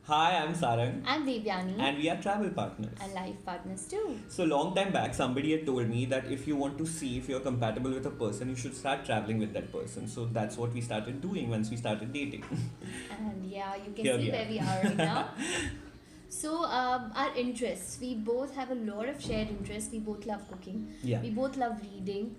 Hi, I'm Sarang, I'm Devyani and we are travel partners. and life partners too. So, long time back, somebody had told me that if you want to see if you're compatible with a person, you should start traveling with that person. So, that's what we started doing once we started dating. And yeah, you can Here see we where are. we are right now. So, our interests, we both have a lot of shared interests. We both love cooking, Yeah. we both love reading.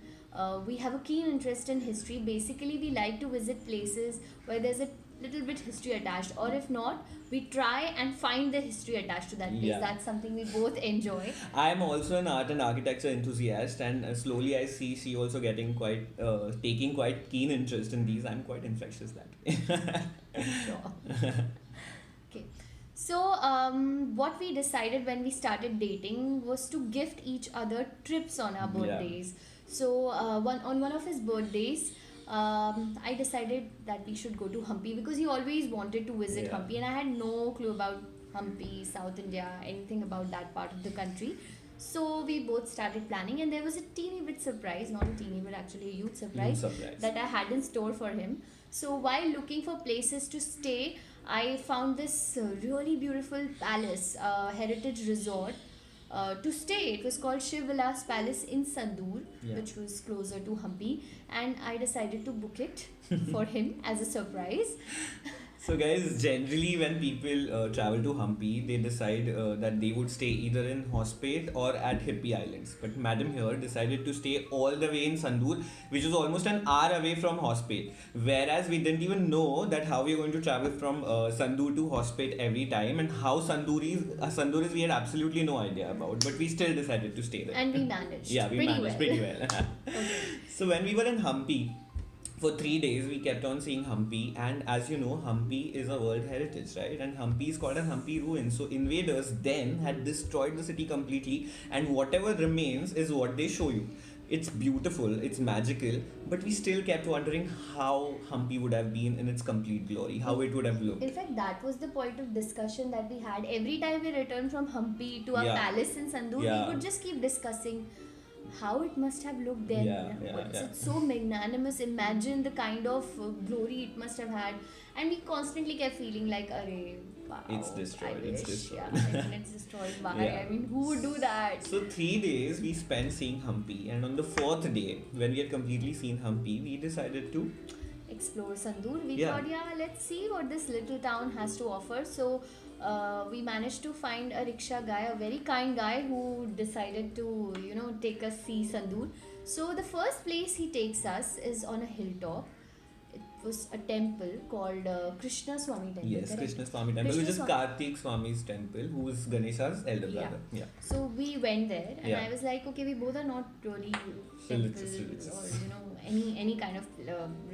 We have a keen interest in history. Basically, we like to visit places where there's a little bit history attached, or if not, we try and find the history attached to that place. Yeah. That's something we both enjoy. I'm also an art and architecture enthusiast, and slowly I see she also getting taking quite keen interest in these. I'm quite infectious that way. Sure. Okay. So, what we decided when we started dating was to gift each other trips on our Yeah. birthdays. So, one of his birthdays, I decided that we should go to Hampi because he always wanted to visit Yeah. Hampi, and I had no clue about Hampi, South India, anything about that part of the country. So we both started planning, and there was a teeny bit surprise, not a teeny bit, actually a huge Huge surprise surprise. that I had in store for him. So while looking for places to stay, I found this really beautiful palace, heritage resort to stay. It was called Shiv Vilas Palace in Sandur, Yeah. which was closer to Hampi, and I decided to book it for him as a surprise. So, guys, generally when people travel to Hampi, they decide that they would stay either in Hospet or at Hippie Islands. But Madam here decided to stay all the way in Sandur, which was almost an hour away from Hospet. Whereas we didn't even know that how we are going to travel from Sandur to Hospet every time, and how Sandur is we had absolutely no idea about. But we still decided to stay there. And we managed Yeah, we pretty managed well. pretty well. Okay. So when we were in Hampi, for 3 days we kept on seeing Hampi, and as you know, Hampi is a World Heritage, right? And Hampi is called as Hampi ruins. So invaders then had destroyed the city completely, and whatever remains is what they show you. It's beautiful, it's magical, but we still kept wondering how Hampi would have been in its complete glory, how it would have looked. In fact, that was the point of discussion that we had. Every time we returned from Hampi to our Yeah. palace in Sandur, Yeah. we would just keep discussing how it must have looked then. It's so magnanimous. Imagine the kind of glory it must have had. And we constantly kept feeling like, Arey, wow. It's destroyed, I it's wish, destroyed. Yeah, I mean, it's destroyed. Why? Yeah. I mean, who would do that? So 3 days we spent seeing Hampi, and on the fourth day, when we had completely seen Hampi, we decided to Explore Sandur. We Yeah. thought, yeah, let's see what this little town has to offer. So we managed to find a rickshaw guy, a very kind guy who decided to, take us see Sandur. So the first place he takes us is on a hilltop. It was a temple called Krishna Swami Temple. Yes, correct? Krishna Swami temple, Krishna which is Swami- Kartik Swami's temple, who is Ganesha's elder brother. Yeah. So we went there, and Yeah. I was like, okay, we both are not really Religious, temple religious. or any kind of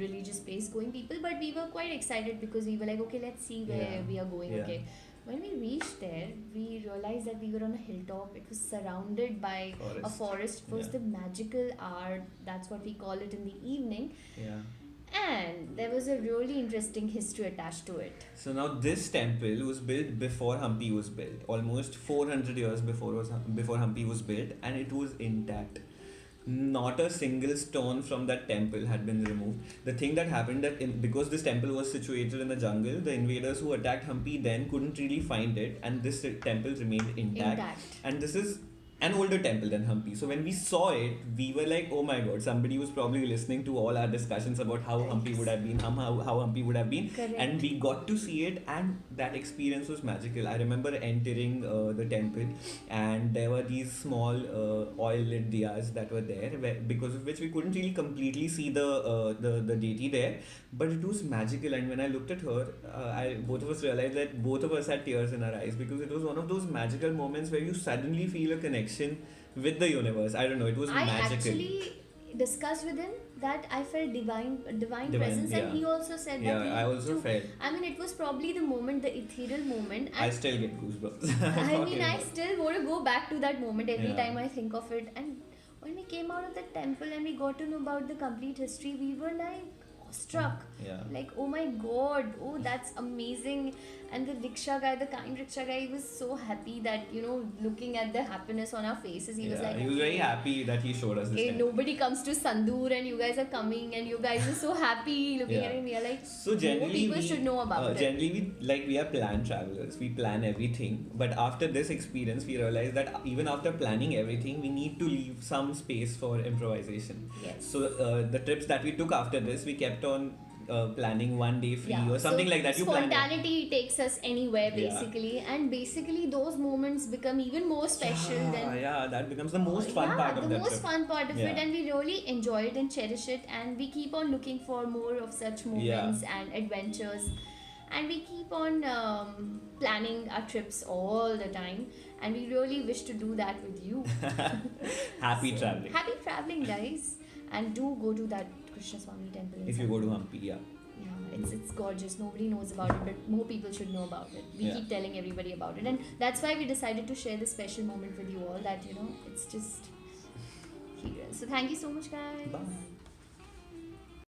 religious place going people, but we were quite excited because we were like, okay, let's see where Yeah. we are going. Yeah. Okay. When we reached there, we realized that we were on a hilltop. It was surrounded by a forest. It was Yeah. the magical hour. That's what we call it in the evening. Yeah. And there was a really interesting history attached to it. So now this temple was built before Hampi was built, almost 400 years before Hampi was built, and it was intact. Not a single stone from that temple had been removed. The thing that happened because this temple was situated in the jungle, the invaders who attacked Hampi then couldn't really find it, and this temple remained intact. Intact. And this is an older temple than Hampi. So when we saw it, we were like, oh my god, somebody was probably listening to all our discussions about how Hampi would have been, how Hampi would have been. Correct. And we got to see it, and that experience was magical. I remember entering the temple, and there were these small oil lit diyas that were there, because of which we couldn't really completely see the deity there, but it was magical. And when I looked at her, both of us realized that both of us had tears in our eyes, because it was one of those magical moments where you suddenly feel a connection with the universe. I don't know, it was I magical. actually discussed with him that I felt divine presence, yeah. and he also said Yeah, that he I also too. felt. I mean, it was probably the moment, the ethereal moment, I and still get goosebumps. I talking mean, I about it. still want to go back to that moment every Yeah. time I think of it. And when we came out of the temple and we got to know about the complete history, we were like awestruck. Yeah. Like, oh my god, oh, that's amazing. And the rickshaw guy, the kind rickshaw guy, he was so happy that, looking at the happiness on our faces, he was Yeah, like, he was very happy that he showed us this okay, temple. nobody comes to Sandur and you guys are coming and you guys are so happy looking Yeah. at it. We are like, So more generally, people should know about it. generally we are plan travelers. We plan everything. But after this experience, we realized that even after planning everything, we need to leave some space for improvisation. Yes. So the trips that we took after this, we kept on planning one day free or something so like that. You plan it. spontaneity takes us anywhere Yeah. basically, and basically those moments become even more special than Yeah, that becomes the most fun part of the that most trip. fun part of Yeah. it, and we really enjoy it and cherish it, and we keep on looking for more of such moments and adventures, and we keep on planning our trips all the time, and we really wish to do that with you. Happy So, traveling. happy traveling, guys, and do go to that Krishna Swami temple in If you go to Sandur. Hampi, yeah. Yeah, it's gorgeous. Nobody knows about it, but more people should know about it. We Yeah. keep telling everybody about it, and that's why we decided to share this special moment with you all. That it's just here. So thank you so much, guys. Bye.